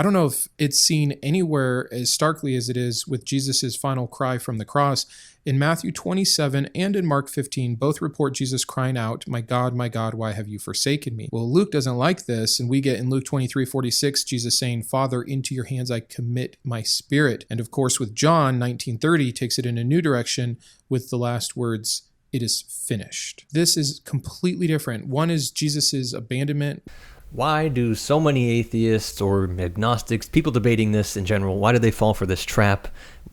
I don't know if it's seen anywhere as starkly as it is with Jesus' final cry from the cross. In Matthew 27 and in Mark 15, both report Jesus crying out, my God, why have you forsaken me? Well, Luke doesn't like this, and we get in Luke 23:46, Jesus saying, Father, into your hands I commit my spirit. And of course, with John 19:30, takes it in a new direction with the last words, it is finished. This is completely different. One is Jesus' abandonment. Why do so many atheists or agnostics, people debating this in general, why do they fall for this trap?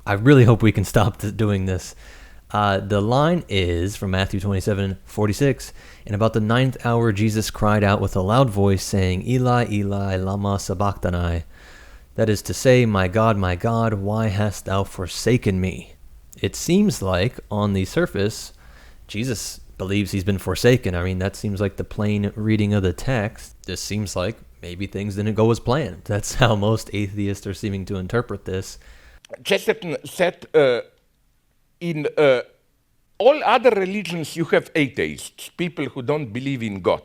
I really hope we can stop doing this. The line is from Matthew 27:46, and about the 9th hour Jesus cried out with a loud voice, saying, Eli, Eli, lama sabachthani. That is to say, my God, why hast thou forsaken me? It seems like, on the surface, Jesus believes he's been forsaken. I mean, that seems like the plain reading of the text. This seems like maybe things didn't go as planned. That's how most atheists are seeming to interpret this. Chesterton said, in all other religions you have atheists, people who don't believe in God.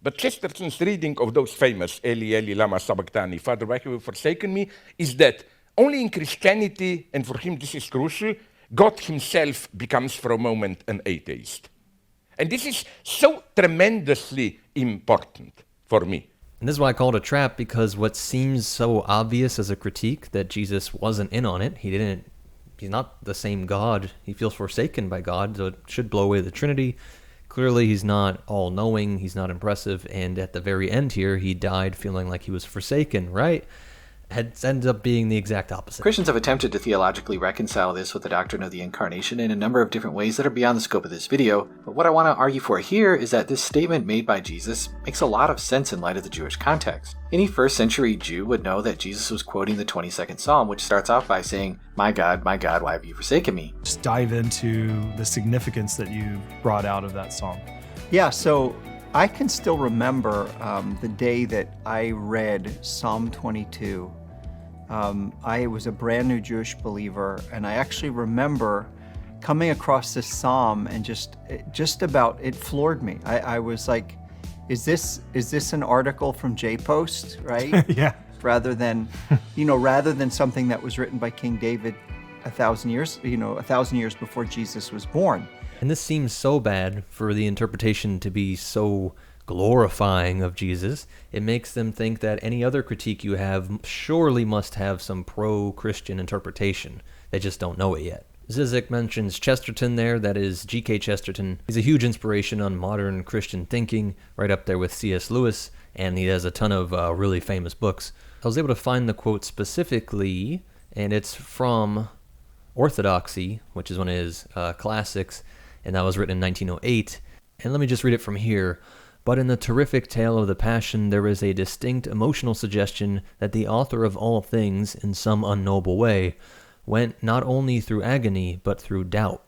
But Chesterton's reading of those famous Eli, Eli, lama sabachthani, Father, why have you forsaken me, is that only in Christianity, and for him this is crucial, God himself becomes for a moment an atheist. And this is so tremendously important for me. And this is why I call it a trap, because what seems so obvious as a critique, that Jesus wasn't in on it, he's not the same God, he feels forsaken by God, so it should blow away the Trinity. Clearly he's not all-knowing, he's not impressive, and at the very end here, he died feeling like he was forsaken, right? It ends up being the exact opposite. Christians have attempted to theologically reconcile this with the doctrine of the incarnation in a number of different ways that are beyond the scope of this video, but what I want to argue for here is that this statement made by Jesus makes a lot of sense in light of the Jewish context. Any first century Jew would know that Jesus was quoting the 22nd Psalm, which starts off by saying, my God, why have you forsaken me? Just dive into the significance that you brought out of that psalm. Yeah, so I can still remember the day that I read Psalm 22. I was a brand new Jewish believer, and I actually remember coming across this psalm and just about, it floored me. I was like, is this an article from J-Post, right? Yeah. Rather than something that was written by King David 1,000 years before Jesus was born. And this seems so bad for the interpretation to be so glorifying of Jesus. It makes them think that any other critique you have surely must have some pro-Christian interpretation. They just don't know it yet. Zizek mentions Chesterton there, that is G.K. Chesterton. He's a huge inspiration on modern Christian thinking, right up there with C.S. Lewis, and he has a ton of really famous books. I was able to find the quote specifically, and it's from Orthodoxy, which is one of his classics, and that was written in 1908. And let me just read it from here. But in the terrific tale of the Passion, there is a distinct emotional suggestion that the author of all things, in some unknowable way, went not only through agony, but through doubt.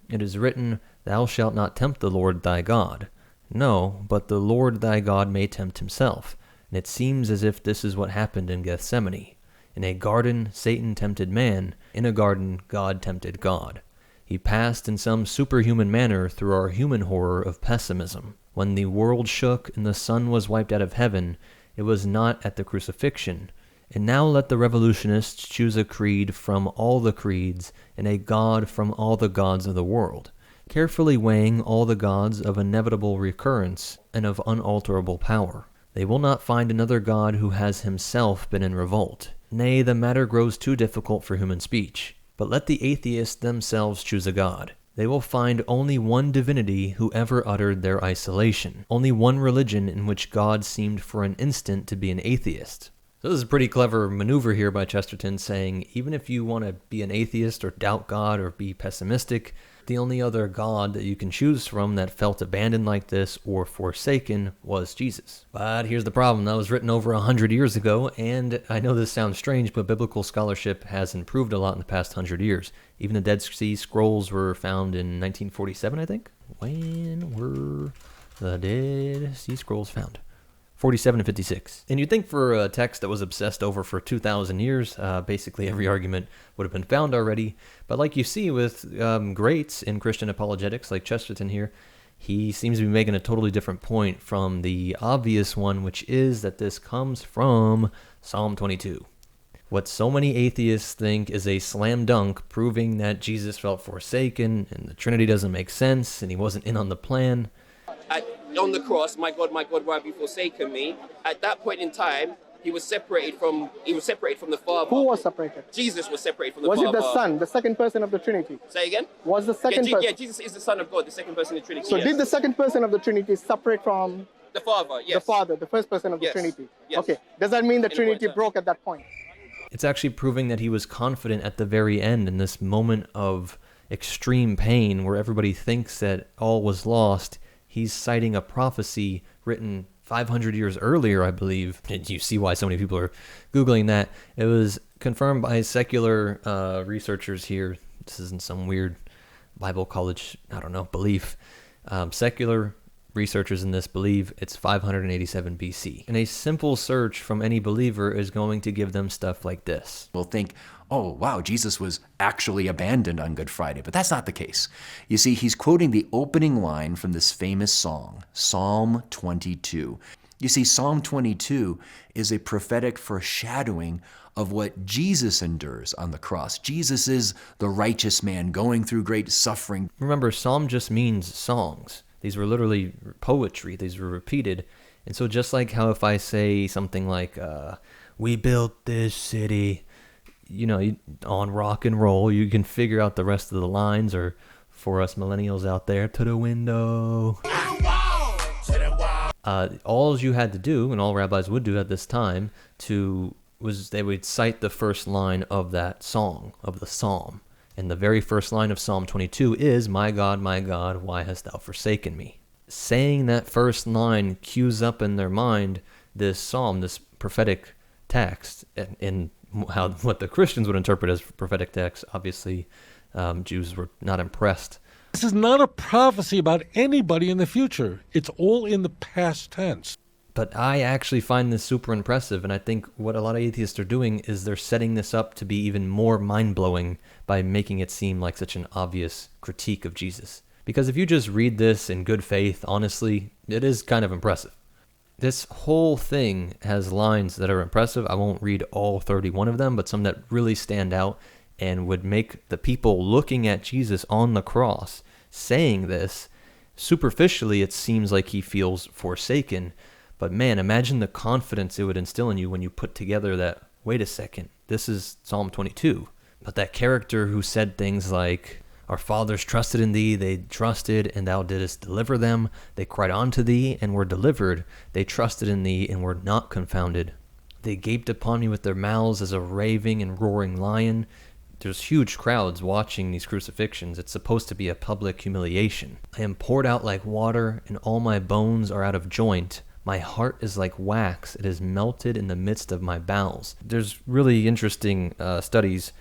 It is written, Thou shalt not tempt the Lord thy God. No, but the Lord thy God may tempt himself. And it seems as if this is what happened in Gethsemane. In a garden, Satan tempted man. In a garden, God tempted God. He passed in some superhuman manner through our human horror of pessimism. When the world shook and the sun was wiped out of heaven, it was not at the crucifixion. And now let the revolutionists choose a creed from all the creeds and a god from all the gods of the world, carefully weighing all the gods of inevitable recurrence and of unalterable power. They will not find another god who has himself been in revolt. Nay, the matter grows too difficult for human speech. But let the atheists themselves choose a god. They will find only one divinity who ever uttered their isolation, only one religion in which God seemed for an instant to be an atheist. So this is a pretty clever maneuver here by Chesterton, saying even if you want to be an atheist or doubt God or be pessimistic, the only other God that you can choose from that felt abandoned like this or forsaken was Jesus. But here's the problem. That was written over 100 years ago, and I know this sounds strange, but biblical scholarship has improved a lot in the past 100 years. Even the Dead Sea Scrolls were found in 1947, I think. When were the Dead Sea Scrolls found? 47 and 56. And you'd think for a text that was obsessed over for 2,000 years, basically every argument would have been found already. But like you see with greats in Christian apologetics like Chesterton here, he seems to be making a totally different point from the obvious one, which is that this comes from Psalm 22. What so many atheists think is a slam dunk, proving that Jesus felt forsaken and the Trinity doesn't make sense and he wasn't in on the plan. On the cross, my God, why have you forsaken me? At that point in time, he was separated from the Father. Who was separated? Jesus was separated from the Father. Father. Was it the Son, the second person of the Trinity? Say again? Was the second person? Yeah, Jesus is the Son of God, the second person of the Trinity. So yes. Did the second person of the Trinity separate from the Father? Yes. The Father, the first person of the Yes. Trinity? Yes. Okay. Does that mean the In a Trinity point, broke at that point? It's actually proving that he was confident at the very end in this moment of extreme pain where everybody thinks that all was lost. He's citing a prophecy written 500 years earlier, I believe. And you see why so many people are Googling that. It was confirmed by secular researchers here. This isn't some weird Bible college, belief. Secular researchers in this believe it's 587 BC. And a simple search from any believer is going to give them stuff like this. We'll think, oh, wow, Jesus was actually abandoned on Good Friday. But that's not the case. You see, he's quoting the opening line from this famous song, Psalm 22. You see, Psalm 22 is a prophetic foreshadowing of what Jesus endures on the cross. Jesus is the righteous man going through great suffering. Remember, psalm just means songs. These were literally poetry. These were repeated. And so just like how if I say something like, we built this city, on rock and roll, you can figure out the rest of the lines, or for us millennials out there, to the window. All you had to do, and all rabbis would do at this time, was they would cite the first line of that song, of the psalm. And the very first line of Psalm 22 is, my God, why hast thou forsaken me? Saying that first line cues up in their mind this psalm, this prophetic text, in what the Christians would interpret as prophetic text. Obviously, Jews were not impressed. This is not a prophecy about anybody in the future. It's all in the past tense. But I actually find this super impressive, and I think what a lot of atheists are doing is they're setting this up to be even more mind-blowing by making it seem like such an obvious critique of Jesus. Because if you just read this in good faith, honestly, it is kind of impressive. This whole thing has lines that are impressive. I won't read all 31 of them, but some that really stand out and would make the people looking at Jesus on the cross saying this, superficially it seems like he feels forsaken. But man, imagine the confidence it would instill in you when you put together that, wait a second, this is Psalm 22. But that character who said things like, our fathers trusted in thee, they trusted, and thou didst deliver them. They cried unto thee, and were delivered. They trusted in thee, and were not confounded. They gaped upon me with their mouths as a raving and roaring lion. There's huge crowds watching these crucifixions. It's supposed to be a public humiliation. I am poured out like water, and all my bones are out of joint. My heart is like wax. It is melted in the midst of my bowels. There's really interesting studies,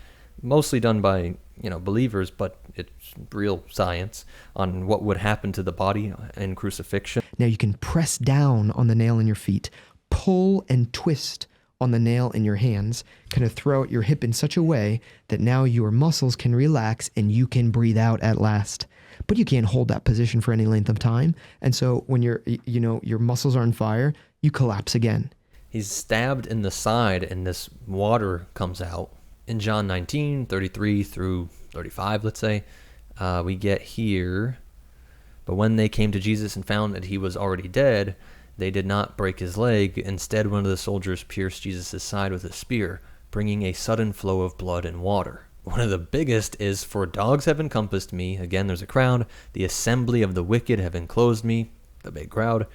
mostly done by believers, but it's real science, on what would happen to the body in crucifixion. Now you can press down on the nail in your feet, pull and twist on the nail in your hands, kind of throw out your hip in such a way that now your muscles can relax and you can breathe out at last. But you can't hold that position for any length of time. And so when your muscles are on fire, you collapse again. He's stabbed in the side and this water comes out. In John 19, 33 through 35, let's say, we get here, but when they came to Jesus and found that he was already dead, they did not break his leg. Instead, one of the soldiers pierced Jesus' side with a spear, bringing a sudden flow of blood and water. One of the biggest is, for dogs have encompassed me. Again, there's a crowd. The assembly of the wicked have enclosed me, the big crowd,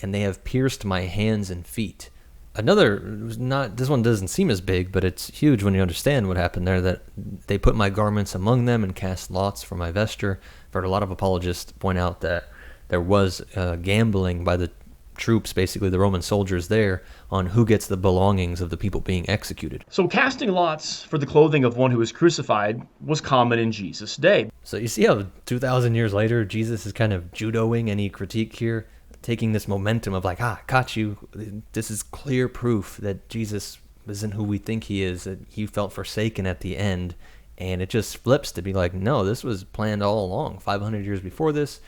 and they have pierced my hands and feet. This one doesn't seem as big, but it's huge when you understand what happened there, that they put my garments among them and cast lots for my vesture. I've heard a lot of apologists point out that there was gambling by the troops, basically the Roman soldiers there, on who gets the belongings of the people being executed. So casting lots for the clothing of one who was crucified was common in Jesus' day. So you see how 2,000 years later, Jesus is kind of judoing any critique here, taking this momentum of like, caught you. This is clear proof that Jesus isn't who we think he is, that he felt forsaken at the end. And it just flips to be like, no, this was planned all along. 500 years before this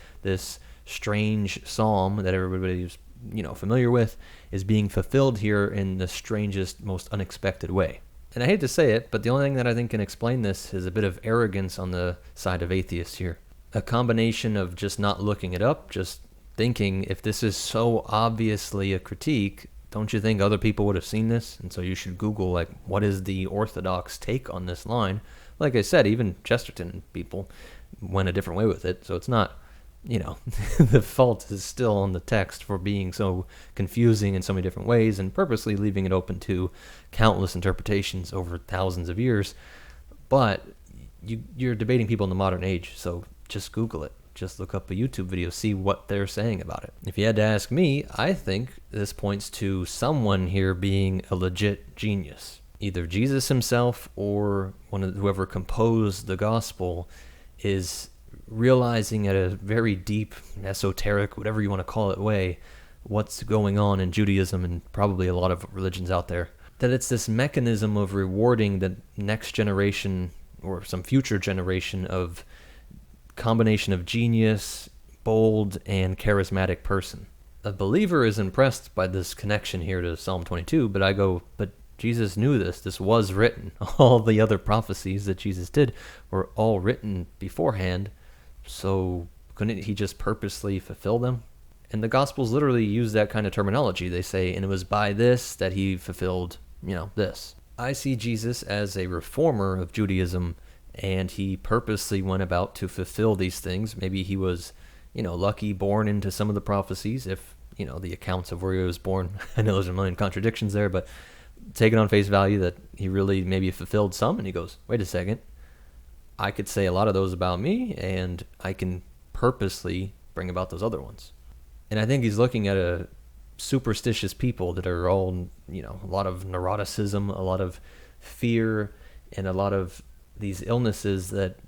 strange psalm that everybody's, familiar with is being fulfilled here in the strangest, most unexpected way. And I hate to say it, but the only thing that I think can explain this is a bit of arrogance on the side of atheists here. A combination of just not looking it up, just thinking if this is so obviously a critique, don't you think other people would have seen this? And so you should Google, like, what is the orthodox take on this line? Like I said, even Chesterton people went a different way with it. So it's not, the fault is still on the text for being so confusing in so many different ways and purposely leaving it open to countless interpretations over thousands of years. But you're debating people in the modern age, so just Google it. Just look up a YouTube video, see what they're saying about it. If you had to ask me, I think this points to someone here being a legit genius. Either Jesus himself or whoever composed the gospel is realizing at a very deep, esoteric, whatever you want to call it, way, what's going on in Judaism and probably a lot of religions out there. That it's this mechanism of rewarding the next generation or some future generation of combination of genius, bold, and charismatic person. A believer is impressed by this connection here to Psalm 22, but Jesus knew this. This was written. All the other prophecies that Jesus did were all written beforehand, so couldn't he just purposely fulfill them? And the Gospels literally use that kind of terminology. They say, and it was by this that he fulfilled, this. I see Jesus as a reformer of Judaism, and he purposely went about to fulfill these things. Maybe he was, lucky, born into some of the prophecies, if, the accounts of where he was born. I know there's a million contradictions there, but take it on face value that he really maybe fulfilled some, and he goes, wait a second, I could say a lot of those about me, and I can purposely bring about those other ones. And I think he's looking at a superstitious people that are all, a lot of neuroticism, a lot of fear, and a lot of these illnesses that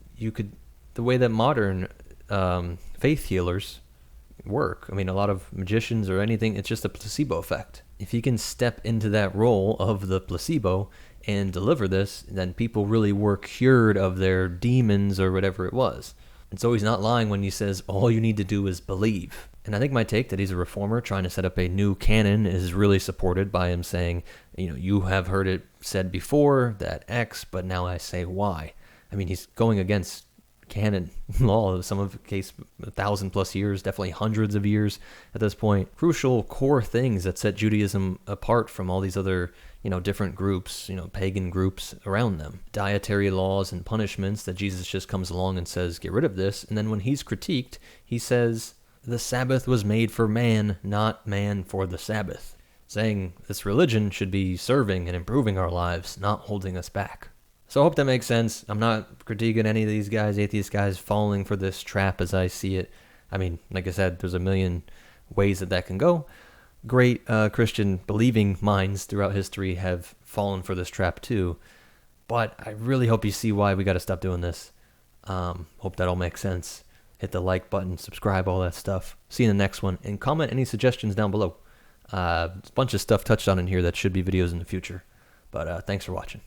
the way that modern faith healers work. I mean, a lot of magicians or anything, it's just a placebo effect. If he can step into that role of the placebo and deliver this, then people really were cured of their demons or whatever it was. And so he's not lying when he says all you need to do is believe. And I think my take that he's a reformer trying to set up a new canon is really supported by him saying, you have heard it said before that X, but now I say Y. I mean, he's going against canon law, some of the case 1,000+ years, definitely hundreds of years at this point. Crucial core things that set Judaism apart from all these other, different groups, pagan groups around them. Dietary laws and punishments that Jesus just comes along and says, get rid of this. And then when he's critiqued, he says, the Sabbath was made for man, not man for the Sabbath. Saying this religion should be serving and improving our lives, not holding us back. So I hope that makes sense. I'm not critiquing any of these guys, atheist guys, falling for this trap as I see it. I mean, like I said, there's a million ways that can go. Great Christian believing minds throughout history have fallen for this trap too. But I really hope you see why we got to stop doing this. Hope that all makes sense. Hit the like button, subscribe, all that stuff. See you in the next one. And comment any suggestions down below. There's a bunch of stuff touched on in here that should be videos in the future. But thanks for watching.